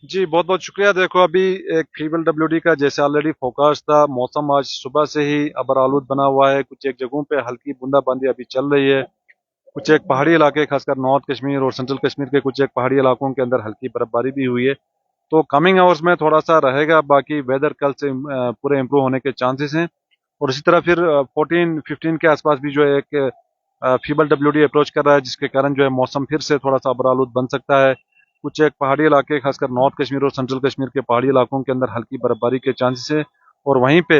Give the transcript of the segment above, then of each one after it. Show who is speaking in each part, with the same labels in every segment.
Speaker 1: जी, बहुत बहुत शुक्रिया। देखो, अभी एक फीमेल डब्ल्यूडी का जैसे ऑलरेडी फोरकास्ट था, मौसम आज सुबह से ही अबर आलूद बना हुआ है। कुछ एक जगहों पे हल्की बूंदाबांदी अभी चल रही है। कुछ एक पहाड़ी इलाके, खासकर नॉर्थ कश्मीर और सेंट्रल कश्मीर के कुछ एक पहाड़ी इलाकों के अंदर हल्की बर्फबारी भी हुई है। तो कमिंग आवर्स में थोड़ा सा रहेगा, बाकी वेदर कल से पूरे इम्प्रूव होने के चांसेस हैं। और इसी तरह फिर 14-15 के आसपास भी जो है एक फीबल डब्ल्यूडी अप्रोच कर रहा है, जिसके कारण जो है मौसम फिर से थोड़ा सा अबरालूद बन सकता है। कुछ एक पहाड़ी इलाके, खासकर नॉर्थ कश्मीर और सेंट्रल कश्मीर के पहाड़ी इलाकों के अंदर हल्की बर्फबारी के चांसेस है। और वहीं पे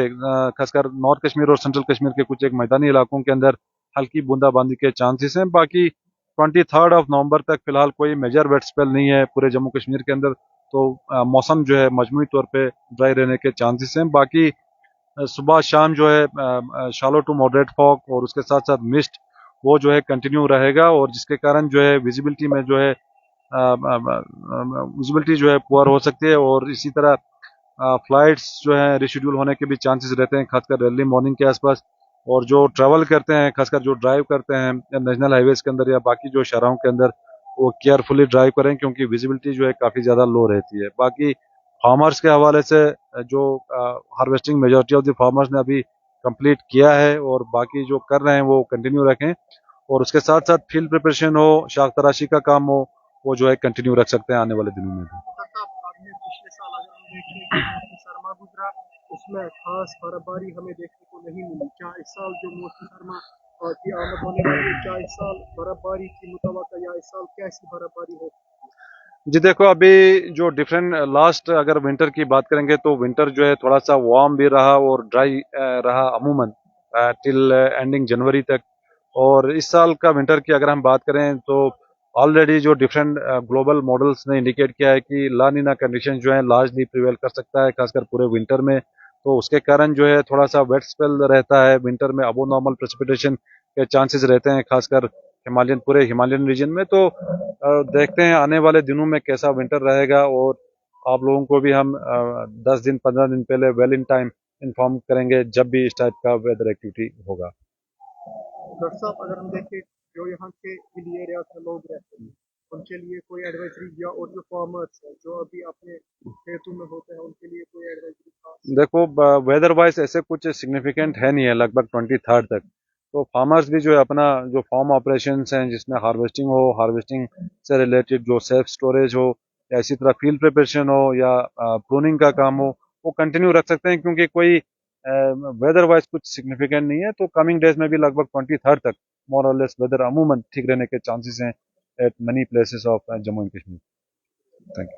Speaker 1: खासकर नॉर्थ कश्मीर और सेंट्रल कश्मीर के कुछ एक मैदानी इलाकों के अंदर हल्की बूंदाबांदी के चांसेस हैं। बाकी 23 नवंबर तक फिलहाल कोई मेजर वेट स्पेल नहीं है पूरे जम्मू कश्मीर के अंदर। तो मौसम जो है मजमूई तौर पे ड्राई रहने के चांसेस हैं। बाकी सुबह शाम जो है शालो टू मॉडरेट फॉग और उसके साथ साथ मिस्ट वो जो है कंटिन्यू रहेगा, और जिसके कारण जो है विजिबिलिटी में जो है विजिबिलिटी जो है पुअर हो सकती है। और इसी तरह फ्लाइट्स जो है रिशेड्यूल होने के भी चांसेस रहते हैं, खासकर अर्ली मॉर्निंग के आसपास। और जो ट्रैवल करते हैं, खासकर जो ड्राइव करते हैं नेशनल हाईवेज के अंदर या बाकी जो शहरों के अंदर, वो केयरफुली ड्राइव करें, क्योंकि विजिबिलिटी जो है काफ़ी ज़्यादा लो रहती है। बाकी फार्मर्स के हवाले से जो harvesting majority of the farmers ने अभी कंप्लीट किया है, और बाकी जो कर रहे हैं वो कंटिन्यू रखें। और उसके साथ साथ फील्ड प्रिपरेशन हो, शाख तराशी का काम हो, वो जो है कंटिन्यू रख सकते हैं आने वाले दिनों में भी।
Speaker 2: आपने पिछले साल अगर हम देखें कि मौसम सरमा गुजरा, उसमें खास बर्फबारी हमें देखने को नहीं मिली। क्या इस साल जो मौसम सरमा की आमद होने वाली है, क्या इस साल बर्फबारी की मुतवक्का, या इस साल कैसी बर्फबारी हो?
Speaker 1: जी देखो, अभी जो डिफरेंट लास्ट अगर विंटर की बात करेंगे तो विंटर जो है थोड़ा सा वार्म भी रहा और ड्राई रहा अमूमन टिल एंडिंग जनवरी तक। और इस साल का विंटर की अगर हम बात करें तो ऑलरेडी जो डिफरेंट ग्लोबल मॉडल्स ने इंडिकेट किया है कि ला नीना कंडीशन जो है लार्जली प्रिवेल कर सकता है, खासकर पूरे विंटर में। तो उसके कारण जो है थोड़ा सा वेट स्पेल रहता है विंटर में, अबो नॉर्मल प्रेसिपिटेशन के चांसेस रहते हैं, खासकर पूरे हिमालयन रीजन में। तो देखते हैं आने वाले दिनों में कैसा विंटर रहेगा, और आप लोगों को भी हम 10 दिन 15 दिन पहले वेल इन टाइम इन्फॉर्म करेंगे जब भी इस टाइप का वेदर एक्टिविटी होगा।
Speaker 2: डॉक्टर साहब, अगर हम देखें जो यहाँ के हिली एरियाज में लोग रहते हैं, उनके लिए कोई एडवाइजरी, या और जो फार्मर्स हैं जो अभी अपने खेतों में होते हैं, उनके लिए कोई एडवाइजरी खास?
Speaker 1: देखो, वेदर वाइज ऐसे कुछ सिग्निफिकेंट है नहीं है लगभग 23 तक। तो फार्मर्स भी जो है अपना जो फार्म ऑपरेशंस हैं, जिसमें हार्वेस्टिंग हो, हार्वेस्टिंग से रिलेटेड जो सेल्फ स्टोरेज हो, या इसी तरह फील्ड प्रिपरेशन हो, या प्रूनिंग का काम हो, वो कंटिन्यू रख सकते हैं, क्योंकि कोई वेदर वाइज कुछ सिग्निफिकेंट नहीं है। तो कमिंग डेज में भी लगभग 23 तक मोर और लेस वेदर अमूमन ठीक रहने के चांसेस हैं at many places of Jammu and Kashmir. Thank you.